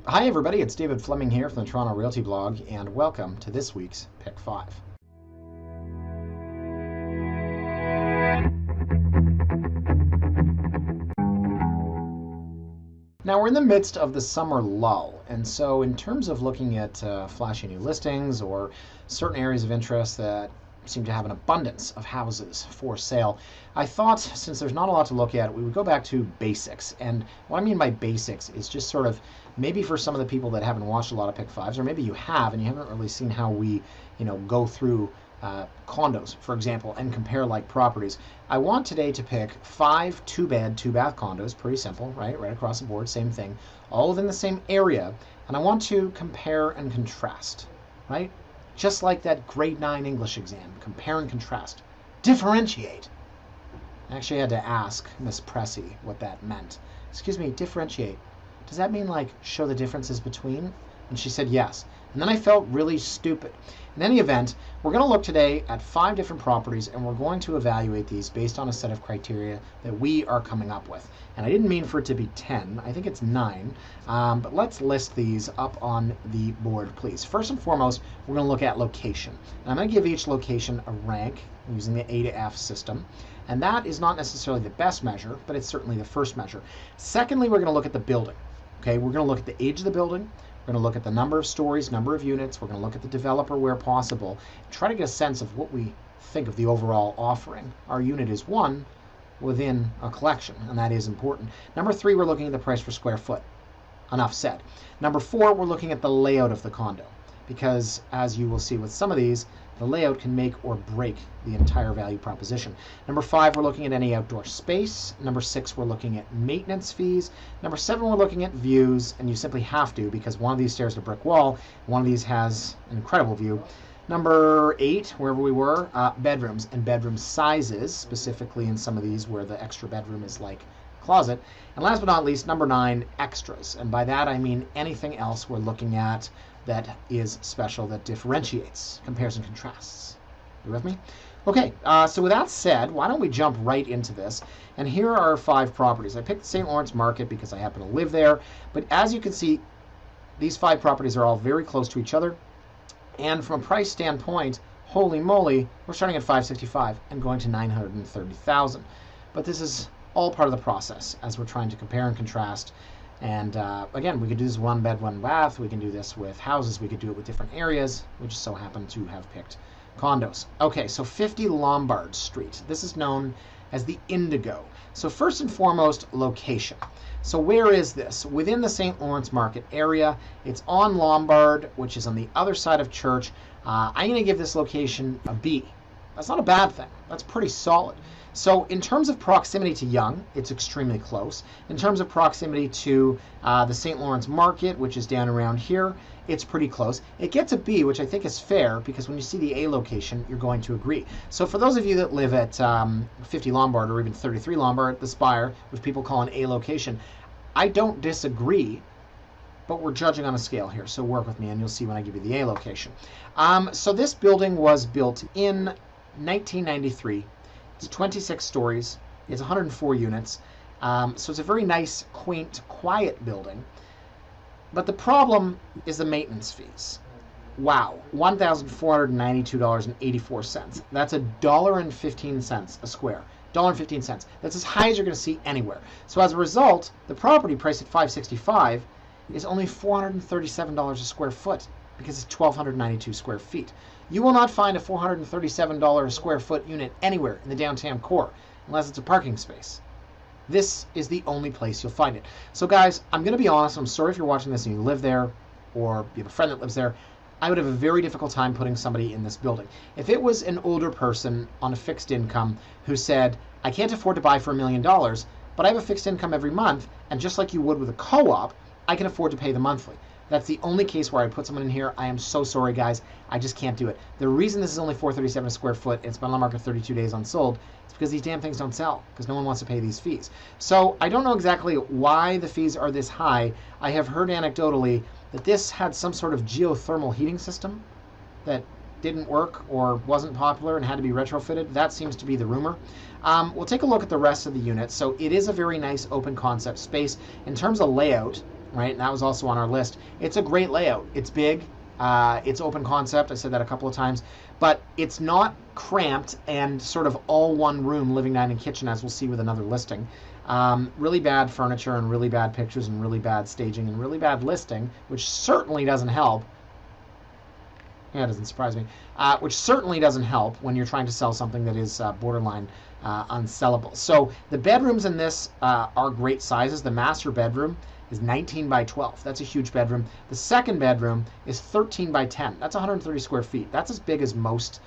Hi everybody, it's David Fleming here from the Toronto Realty blog, and welcome to this week's Pick 5. Now we're in the midst of the summer lull, and so in terms of looking at flashy new listings or certain areas of interest that seem to have an abundance of houses for sale, I thought since there's not a lot to look at, we would go back to basics. And what I mean by basics is just sort of maybe for some of the people that haven't watched a lot of Pick 5s, or maybe you have and you haven't really seen how we go through condos, for example, and compare like properties. I want today to pick 5 2-bed, 2-bath condos, pretty simple, right? Right across the board, same thing, all within the same area, and I want to compare and contrast, right? Just like that grade 9 English exam, compare and contrast, differentiate. I actually had to ask Miss Pressy what that meant. Excuse me, differentiate. Does that mean like show the differences between? And she said yes. And then I felt really stupid. In any event, we're going to look today at 5 different properties, and we're going to evaluate these based on a set of criteria that we are coming up with. And I didn't mean for it to be 10. I think it's 9. But let's list these up on the board, please. First and foremost, we're going to look at location. And I'm going to give each location a rank using the A to F system. And that is not necessarily the best measure, but it's certainly the first measure. Secondly, we're going to look at the building. Okay, we're going to look at the age of the building. We're going to look at the number of stories, number of units. We're going to look at the developer where possible. Try to get a sense of what we think of the overall offering. Our unit is one within a collection, and that is important. Number 3, we're looking at the price per square foot. Enough said. Number 4, we're looking at the layout of the condo, because as you will see with some of these, the layout can make or break the entire value proposition. Number 5, we're looking at any outdoor space. Number 6, we're looking at maintenance fees. Number 7, we're looking at views, and you simply have to, because one of these stares at a brick wall, one of these has an incredible view. Number 8, wherever we were, bedrooms and bedroom sizes, specifically in some of these where the extra bedroom is like closet. And last but not least, number 9, extras. And by that I mean anything else we're looking at that is special, that differentiates, compares and contrasts. You with me? Okay, so with that said, why don't we jump right into this? And here are our 5 properties. I picked the St. Lawrence market because I happen to live there, but as you can see, these 5 properties are all very close to each other. And from a price standpoint, holy moly, we're starting at $565 and going to $930,000. But this is all part of the process as we're trying to compare and contrast. And again, we could do this 1 bed, 1 bath. We can do this with houses. We could do it with different areas. We just so happen to have picked condos. Okay, so 50 Lombard Street. This is known as the Indigo. So first and foremost, location. So where is this? Within the St. Lawrence market area. It's on Lombard, which is on the other side of Church. I'm going to give this location a B. That's not a bad thing. That's pretty solid. So in terms of proximity to Yonge, it's extremely close. In terms of proximity to the St. Lawrence market, which is down around here, it's pretty close. It gets a B, which I think is fair, because when you see the A location, you're going to agree. So for those of you that live at 50 Lombard or even 33 Lombard, the Spire, which people call an A location, I don't disagree, but we're judging on a scale here, so work with me and you'll see when I give you the A location. So this building was built in 1993. It's 26 stories. It's 104 units. So it's a very nice, quaint, quiet building. But the problem is the maintenance fees. Wow, $1,492.84. That's $1.15 a square. $1.15. That's as high as you're going to see anywhere. So as a result, the property priced at $565 is only $437 a square foot, because it's 1,292 square feet. You will not find a $437 a square foot unit anywhere in the downtown core, unless it's a parking space. This is the only place you'll find it. So guys, I'm going to be honest, I'm sorry if you're watching this and you live there, or you have a friend that lives there. I would have a very difficult time putting somebody in this building. If it was an older person on a fixed income who said, I can't afford to buy for $1 million, but I have a fixed income every month, and just like you would with a co-op, I can afford to pay the monthly. That's the only case where I put someone in here. I am so sorry, guys. I just can't do it. The reason this is only $437 a square foot, and it's been on the market 32 days unsold, is because these damn things don't sell, because no one wants to pay these fees. So I don't know exactly why the fees are this high. I have heard anecdotally that this had some sort of geothermal heating system that didn't work or wasn't popular and had to be retrofitted. That seems to be the rumor. We'll take a look at the rest of the unit. So it is a very nice open concept space. In terms of layout, right? And that was also on our list. It's a great layout. It's big. It's open concept. I said that a couple of times. But it's not cramped and sort of all one room, living, dining, kitchen, as we'll see with another listing. Really bad furniture and really bad pictures and really bad staging and really bad listing, which certainly doesn't help. Yeah, it doesn't surprise me. Which certainly doesn't help when you're trying to sell something that is borderline unsellable. So the bedrooms in this are great sizes. The master bedroom is 19 by 12. That's a huge bedroom. The second bedroom is 13 by 10. That's 130 square feet. That's as big as most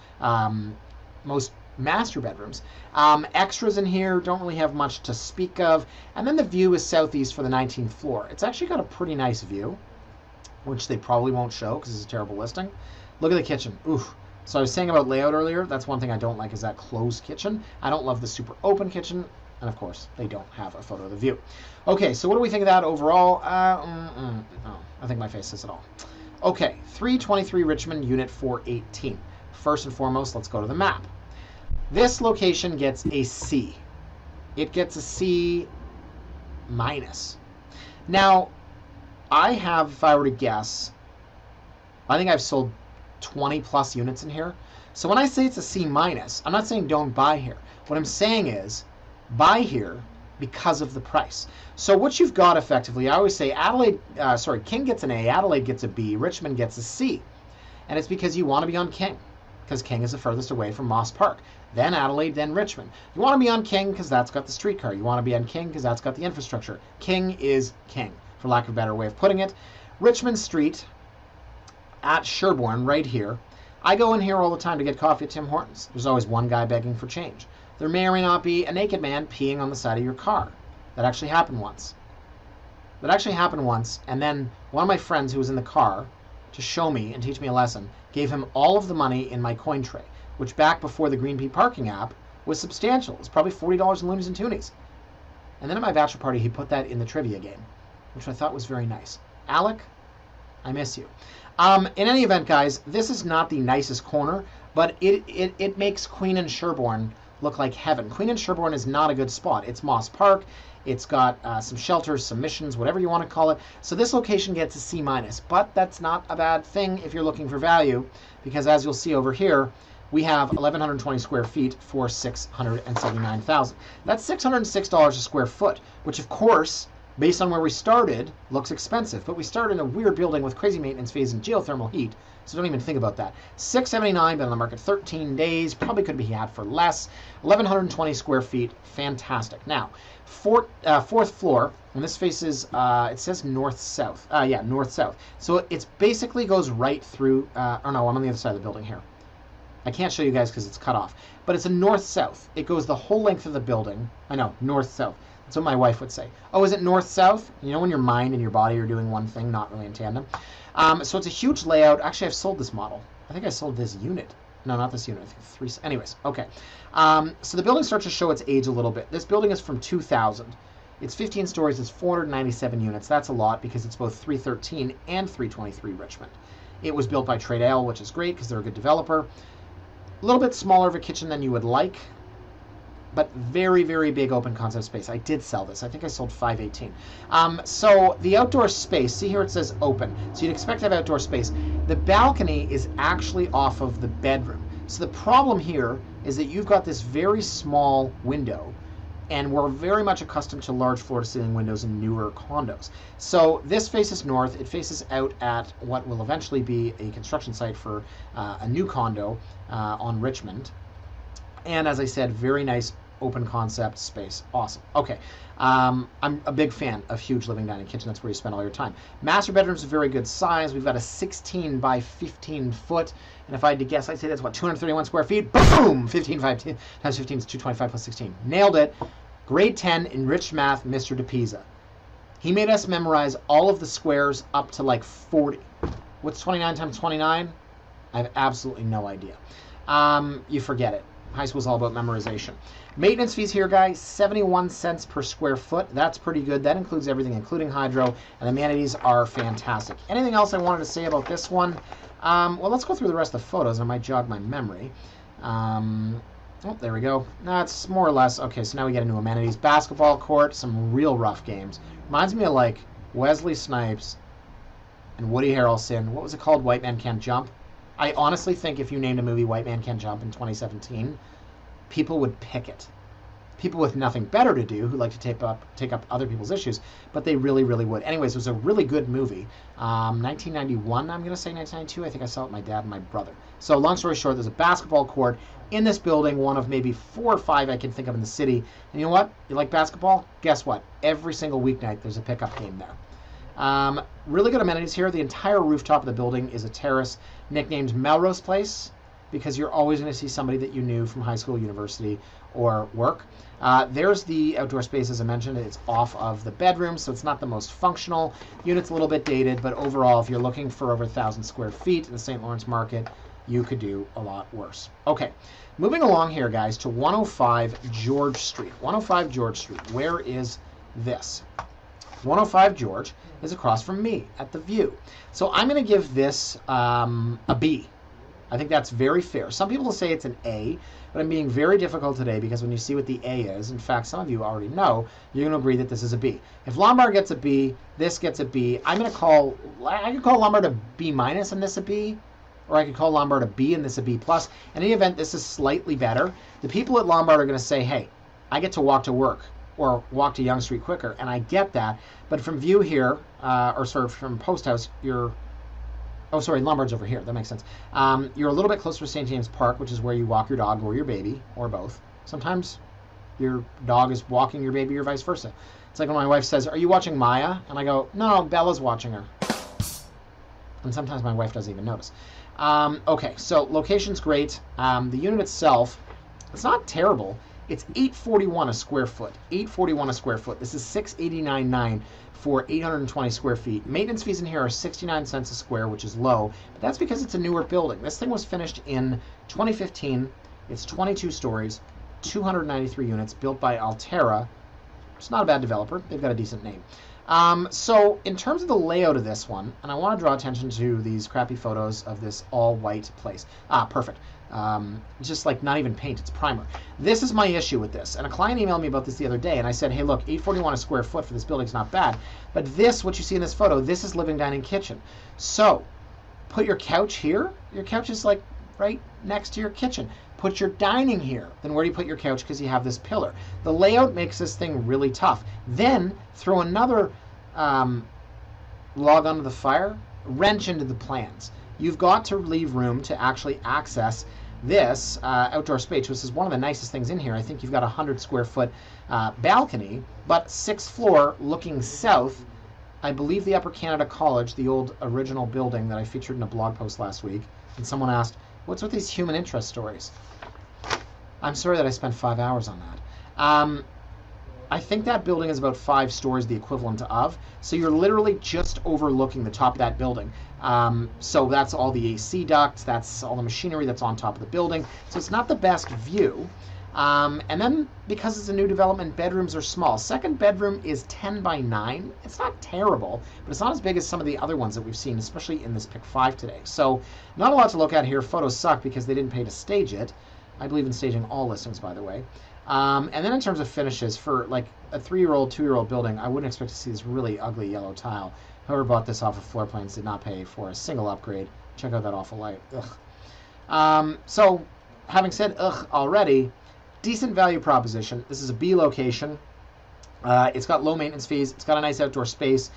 master bedrooms. Extras in here don't really have much to speak of. And then the view is southeast for the 19th floor. It's actually got a pretty nice view, which they probably won't show because it's a terrible listing. Look at the kitchen. Oof. So I was saying about layout earlier. That's one thing I don't like, is that closed kitchen. I don't love the super open kitchen. And of course, they don't have a photo of the view. Okay, so what do we think of that overall? Oh, I think my face says it all. Okay, 323 Richmond, Unit 418. First and foremost, let's go to the map. This location gets a C. It gets a C minus. Now, I have, if I were to guess, I think I've sold 20 plus units in here. So when I say it's a C minus, I'm not saying don't buy here. What I'm saying is buy here because of the price. So what you've got effectively, I always say King gets an A, Adelaide gets a B, Richmond gets a C. And it's because you want to be on King, because King is the furthest away from Moss Park. Then Adelaide, then Richmond. You want to be on King because that's got the streetcar. You want to be on King because that's got the infrastructure. King is king, for lack of a better way of putting it. Richmond Street at Sherbourne, right here. I go in here all the time to get coffee at Tim Hortons. There's always one guy begging for change. There may or may not be a naked man peeing on the side of your car. That actually happened once. And then one of my friends who was in the car to show me and teach me a lesson gave him all of the money in my coin tray, which back before the Green Pea parking app was substantial. It was probably $40 in loonies and toonies. And then at my bachelor party, he put that in the trivia game, which I thought was very nice. Alec, I miss you. In any event, guys, this is not the nicest corner, but it makes Queen and Sherbourne look like heaven. Queen and Sherbourne is not a good spot. It's Moss Park. It's got some shelters, some missions, whatever you want to call it. So this location gets a C minus, but that's not a bad thing if you're looking for value, because as you'll see over here, we have 1,120 square feet for $679,000. That's $606 a square foot, which of course, based on where we started, looks expensive. But we started in a weird building with crazy maintenance fees and geothermal heat, so don't even think about that. $679, been on the market 13 days, probably could be had for less. 1,120 square feet, fantastic. Now, fourth floor, and this faces, it says north-south. Yeah, north-south. So it basically goes right through, or no, I'm on the other side of the building here. I can't show you guys because it's cut off. But it's a north-south. It goes the whole length of the building. I know, north-south. That's what my wife would say. Oh, is it north-south? You know when your mind and your body are doing one thing, not really in tandem. So it's a huge layout. Actually, I've sold this model. I think I sold this unit. No, not this unit. I think 3. Anyways, okay. So the building starts to show its age a little bit. This building is from 2000. It's 15 stories. It's 497 units. That's a lot because it's both 313 and 323 Richmond. It was built by Trade Ale, which is great because they're a good developer. A little bit smaller of a kitchen than you would like, but very, very big open concept space. I did sell this. I think I sold 518. So the outdoor space, see here it says open. So you'd expect to have outdoor space. The balcony is actually off of the bedroom. So the problem here is that you've got this very small window, and we're very much accustomed to large floor-to-ceiling windows in newer condos. So this faces north. It faces out at what will eventually be a construction site for a new condo on Richmond. And as I said, very nice open concept space. Awesome. Okay. I'm a big fan of huge living dining kitchen. That's where you spend all your time. Master bedroom's a very good size. We've got a 16 by 15 foot. And if I had to guess, I'd say that's what, 231 square feet? Boom! 15 times 15 is 225 plus 16. Nailed it. Grade 10 enriched math, Mr. DePisa. He made us memorize all of the squares up to like 40. What's 29 times 29? I have absolutely no idea. You forget it. High school's all about memorization. Maintenance fees here, guys, 71 cents per square foot. That's pretty good. That includes everything, including hydro, and amenities are fantastic. Anything else I wanted to say about this one? Well, let's go through the rest of the photos. I might jog my memory. Oh, there we go. That's more or less. Okay, so now we get into amenities. Basketball court, some real rough games. Reminds me of like Wesley Snipes and Woody Harrelson. What was it called? White Man Can't Jump. I honestly think if you named a movie White Man Can't Jump in 2017, people would pick it. People with nothing better to do who like to take up other people's issues, but they really, really would. Anyways, it was a really good movie. 1991, I'm going to say 1992. I think I saw it with my dad and my brother. So long story short, there's a basketball court in this building, one of maybe 4 or 5 I can think of in the city. And you know what? You like basketball? Guess what? Every single weeknight there's a pickup game there. Really good amenities here. The entire rooftop of the building is a terrace nicknamed Melrose Place because you're always going to see somebody that you knew from high school, university, or work. There's the outdoor space, as I mentioned. It's off of the bedroom, so it's not the most functional. Unit's a little bit dated, but overall, if you're looking for over 1,000 square feet in the St. Lawrence market, you could do a lot worse. Okay, moving along here, guys, to 105 George Street. 105 George Street. Where is this? 105 George is across from me at the View. So I'm going to give this a B. I think that's very fair. Some people will say it's an A, but I'm being very difficult today because when you see what the A is, in fact, some of you already know, you're going to agree that this is a B. If Lombard gets a B, this gets a B. I could call Lombard a B minus and this a B, or I could call Lombard a B and this a B plus. In any event, this is slightly better. The people at Lombard are going to say, hey, I get to walk to work or walk to Yonge Street quicker, and I get that. But from View here, or sort of from Post House, you're... Oh, sorry, Lombard's over here. That makes sense. You're a little bit closer to St. James Park, which is where you walk your dog or your baby, or both. Sometimes your dog is walking your baby or vice versa. It's like when my wife says, are you watching Maya? And I go, no, Bella's watching her. And sometimes my wife doesn't even notice. Okay, so location's great. The unit itself, it's not terrible. It's $841 a square foot. $841 a square foot. This is $689.9 for 820 square feet. Maintenance fees in here are 69 cents a square, which is low, but that's because it's a newer building. This thing was finished in 2015. It's 22 stories, 293 units, built by Altera. It's not a bad developer. They've got a decent name. So in terms of the layout of this one, and I want to draw attention to these crappy photos of this all-white place. Perfect. Just like not even paint, it's primer. This is my issue with this. And a client emailed me about this the other day, and I said, hey, look, $841 a square foot for this building is not bad. But this, what you see in this photo, this is living, dining, kitchen. So put your couch here. Your couch is like right next to your kitchen. Put your dining here. Then where do you put your couch? Because you have this pillar. The layout makes this thing really tough. Then throw another log onto the fire, wrench into the plans. You've got to leave room to actually access this outdoor space, which is one of the nicest things in here. I think you've got a 100 square foot balcony, but 6th floor looking south. I believe the Upper Canada College, the old original building that I featured in a blog post last week, and someone asked, what's with these human interest stories? I'm sorry that I spent 5 hours on that. I think that building is about 5 stories, the equivalent of. So you're literally just overlooking the top of that building. So that's all the AC ducts, that's all the machinery that's on top of the building. So it's not the best view. And then because it's a new development, bedrooms are small. Second bedroom is 10 by 9. It's not terrible, but it's not as big as some of the other ones that we've seen, especially in this pick 5 today. So not a lot to look at here. Photos suck because they didn't pay to stage it. I believe in staging all listings, by the way. And then in terms of finishes, for like a 3-year-old, 2-year-old building, I wouldn't expect to see this really ugly yellow tile. Whoever bought this off of floor plans did not pay for a single upgrade. Check out that awful light. Ugh. So having said ugh already, decent value proposition. This is a B location. It's got low maintenance fees. It's got a nice outdoor space.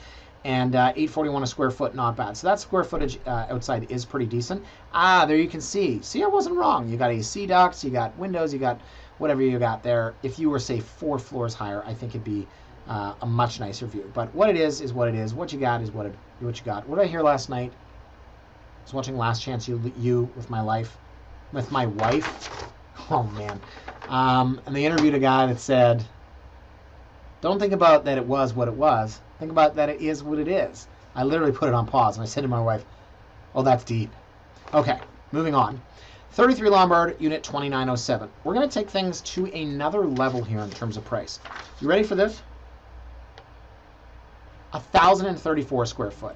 And $841 a square foot, not bad. So that square footage outside is pretty decent. There you can see. See, I wasn't wrong. You got AC ducts, you got windows, you got whatever you got there. If you were, say, 4 floors higher, I think it'd be a much nicer view. But what it is what it is. What you got is what you got. What did I hear last night? I was watching Last Chance You with my wife. Oh, man. And they interviewed a guy that said, don't think about that it was what it was. Think about that it is what it is. I literally put it on pause, and I said to my wife, oh, that's deep. Okay, moving on. 33 Lombard, unit 2907. We're going to take things to another level here in terms of price. You ready for this? 1,034 square foot.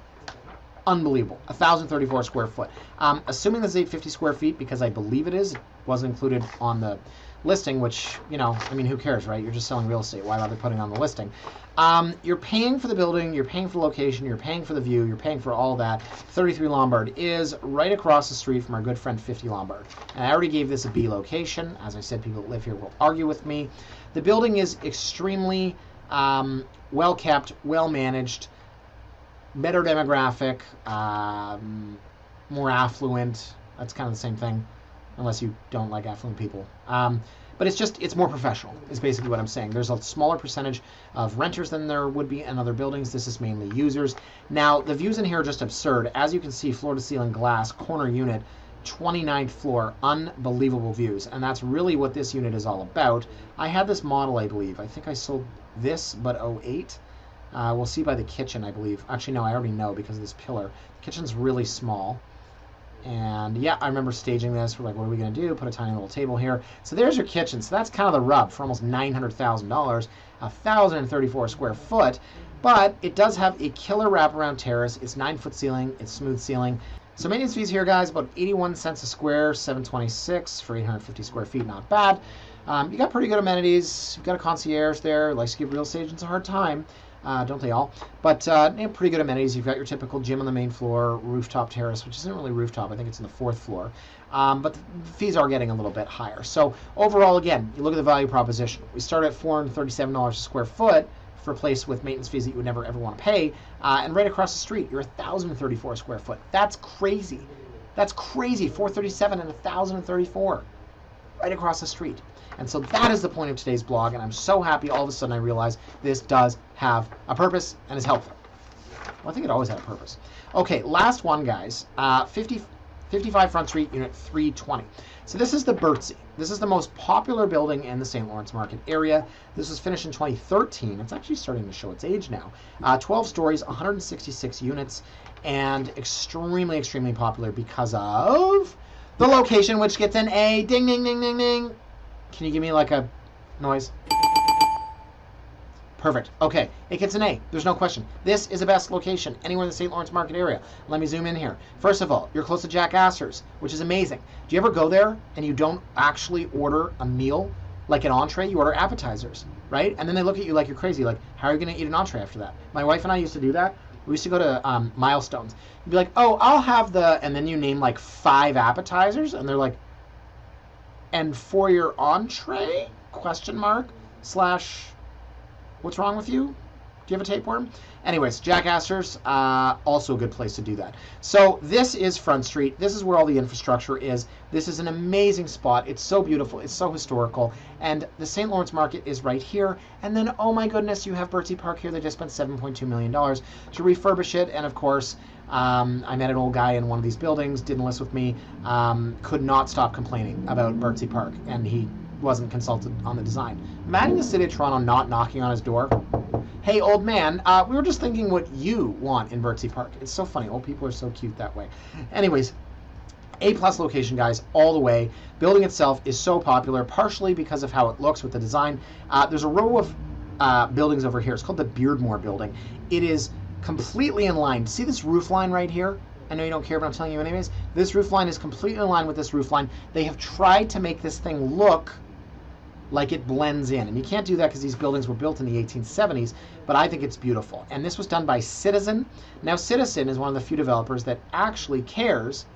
Unbelievable. 1,034 square foot. Assuming this is 850 square feet, because I believe it is, it wasn't included on the listing, which, you know, I mean, who cares, right? You're just selling real estate. Why bother putting on the listing? You're paying for the building, you're paying for the location, you're paying for the view, you're paying for all that. 33 Lombard is right across the street from our good friend 50 Lombard. And I already gave this a B location. As I said, people that live here will argue with me. The building is extremely well kept, well managed, better demographic, more affluent. That's kind of the same thing, unless you don't like affluent people. But it's more professional, is basically what I'm saying. There's a smaller percentage of renters than there would be in other buildings. This is mainly users. Now, the views in here are just absurd. As you can see, floor-to-ceiling glass, corner unit, 29th floor, unbelievable views. And that's really what this unit is all about. I had this model, I believe. I think I sold this, but 08. We'll see by the kitchen, I believe. Actually, no, I already know because of this pillar. The kitchen's really small. And yeah, I remember staging this. We're like, what are we going to do? Put a tiny little table here. So there's your kitchen. So that's kind of the rub for almost $900,000, 1,034 square foot. But it does have a killer wraparound terrace. It's 9-foot ceiling. It's smooth ceiling. So maintenance fees here, guys, about 81 cents a square, $7.26 for 850 square feet. Not bad. You got pretty good amenities. You've got a concierge there. Likes to give real estate agents a hard time. Don't they all? But pretty good amenities. You've got your typical gym on the main floor, rooftop terrace, which isn't really rooftop. I think it's in the 4th floor. But the fees are getting a little bit higher. So overall, again, you look at the value proposition. We start at $437 a square foot for a place with maintenance fees that you would never ever want to pay. And right across the street, you're 1,034 square foot. That's crazy. That's crazy. $437 and 1,034 right across the street. And so that is the point of today's blog, and I'm so happy all of a sudden I realize this does have a purpose and is helpful. Well, I think it always had a purpose. Okay, last one, guys. 55 Front Street, Unit 320. So this is the Birdsey. This is the most popular building in the St. Lawrence Market area. This was finished in 2013. It's actually starting to show its age now. 12 stories, 166 units, and extremely, extremely popular because of the location, which gets an A. Ding, ding, ding, ding, ding. Can you give me like a noise? Perfect. Okay, it gets an A. There's no question. This is the best location anywhere in the St. Lawrence Market area. Let me zoom in here. First of all, you're close to Jack Astor's, which is amazing. Do you ever go there and you don't actually order a meal like an entree? You order appetizers, right? And then they look at you like you're crazy. Like, how are you going to eat an entree after that? My wife and I used to do that. We used to go to Milestones. You'd be like, oh, I'll have the, and then you name like 5 appetizers, and they're like, and for your entree? Question mark / what's wrong with you? Do you have a tapeworm? Anyways, Jack Astor's, also a good place to do that. So this is Front Street. This is where all the infrastructure is. This is an amazing spot. It's so beautiful. It's so historical. And the St. Lawrence Market is right here. And then, oh my goodness, you have Birdsey Park here. They just spent $7.2 million to refurbish it. And of course, I met an old guy in one of these buildings, didn't list with me, could not stop complaining about Birdsey Park. And he wasn't consulted on the design. Imagine the city of Toronto not knocking on his door. Hey, old man, we were just thinking what you want in Birdsey Park. It's so funny. Old people are so cute that way. Anyways, A-plus location, guys, all the way. Building itself is so popular, partially because of how it looks with the design. There's a row of buildings over here. It's called the Beardmore Building. It is completely in line. See this roof line right here? I know you don't care, but I'm telling you anyways. This roof line is completely in line with this roof line. They have tried to make this thing look like it blends in. And you can't do that because these buildings were built in the 1870s, but I think it's beautiful. And this was done by Citizen. Now, Citizen is one of the few developers that actually cares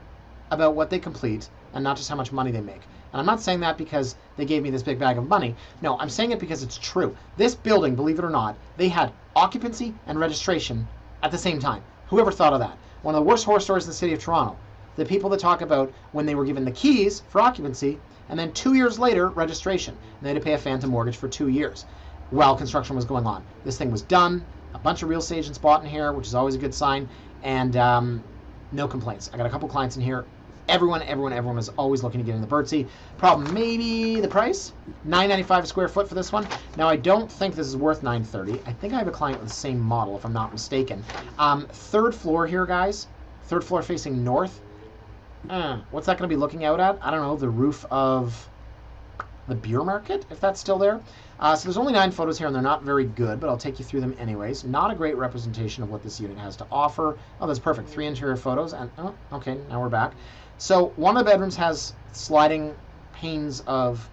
about what they complete and not just how much money they make. And I'm not saying that because they gave me this big bag of money. No, I'm saying it because it's true. This building, believe it or not, they had occupancy and registration at the same time. Whoever thought of that? One of the worst horror stories in the city of Toronto. The people that talk about when they were given the keys for occupancy, and then 2 years later, registration. And they had to pay a phantom mortgage for 2 years while construction was going on. This thing was done. A bunch of real estate agents bought in here, which is always a good sign. And no complaints. I got a couple clients in here. Everyone is always looking to get in the Birdsey. Problem, maybe the price? $9.95 a square foot for this one. Now, I don't think this is worth $9.30. I think I have a client with the same model, if I'm not mistaken. 3rd floor here, guys. 3rd floor facing north. What's that going to be looking out at? I don't know, the roof of the beer market, if that's still there. So there's only 9 photos here, and they're not very good, but I'll take you through them anyways. Not a great representation of what this unit has to offer. Oh, that's perfect. 3 interior photos, and oh, okay, now we're back. So one of the bedrooms has sliding panes of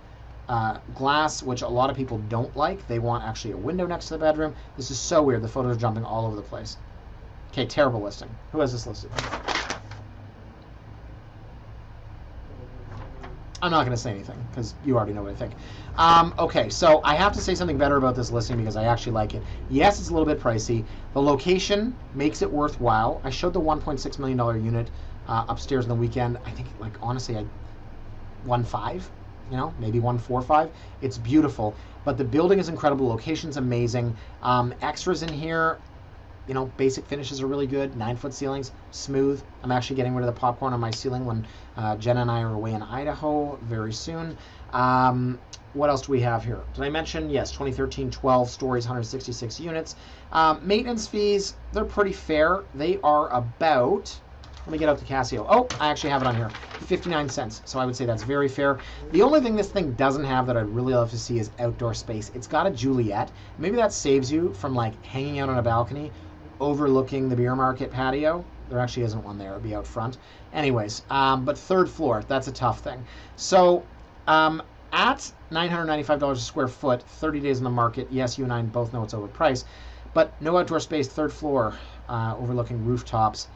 glass, which a lot of people don't like. They want actually a window next to the bedroom. This is so weird. The photos are jumping all over the place. Okay, terrible listing. Who has this listed? I'm not going to say anything because you already know what I think. Okay, so I have to say something better about this listing because I actually like it. Yes, it's a little bit pricey. The location makes it worthwhile. I showed the $1.6 million unit upstairs on the weekend. I think, like, honestly, I 1.5, you know, maybe 1.45. It's beautiful, but the building is incredible. Location's amazing. Extras in here. You know, basic finishes are really good. 9-foot ceilings, smooth. I'm actually getting rid of the popcorn on my ceiling when Jenna and I are away in Idaho very soon. What else do we have here? Did I mention? Yes, 2013, 12 stories, 166 units. Maintenance fees, they're pretty fair. They are about, let me get out the Casio. Oh, I actually have it on here. 59 cents. So I would say that's very fair. The only thing this thing doesn't have that I'd really love to see is outdoor space. It's got a Juliet. Maybe that saves you from like hanging out on a balcony overlooking the beer market patio. There actually isn't one there. It'd be out front. Anyways, but third floor, that's a tough thing. So at $995 a square foot, 30 days in the market, yes, you and I both know it's overpriced, but no outdoor space, third floor, overlooking rooftops,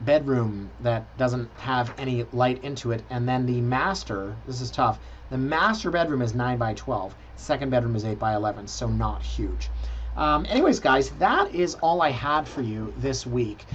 bedroom that doesn't have any light into it, and then the master, this is tough, the master bedroom is 9 by 12, second bedroom is 8 by 11, so not huge. Anyways, guys, that is all I had for you this week.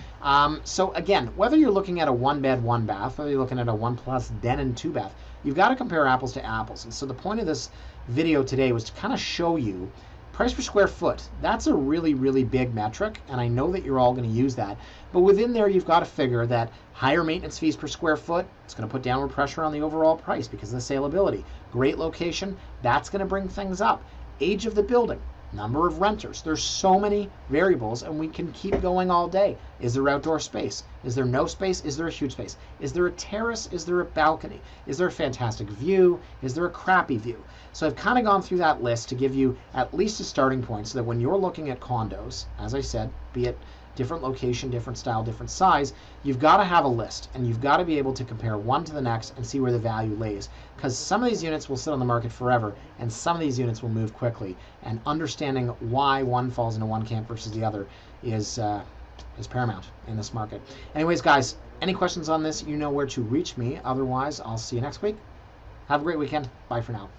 So again, whether you're looking at a 1-bed, 1-bath, whether you're looking at a 1+ den and 2-bath, you've got to compare apples to apples. And so the point of this video today was to kind of show you price per square foot. That's a really, really big metric, and I know that you're all going to use that. But within there, you've got to figure that higher maintenance fees per square foot, it's going to put downward pressure on the overall price because of the saleability. Great location, that's going to bring things up. Age of the building. Number of renters. There's so many variables, and we can keep going all day. Is there outdoor space? Is there no space? Is there a huge space? Is there a terrace? Is there a balcony? Is there a fantastic view? Is there a crappy view? So I've kind of gone through that list to give you at least a starting point so that when you're looking at condos, as I said, be it different location, different style, different size, you've got to have a list, and you've got to be able to compare one to the next and see where the value lays, because some of these units will sit on the market forever and some of these units will move quickly, and understanding why one falls into one camp versus the other is paramount in this market. Anyways, guys, any questions on this, you know where to reach me. Otherwise, I'll see you next week. Have a great weekend. Bye for now.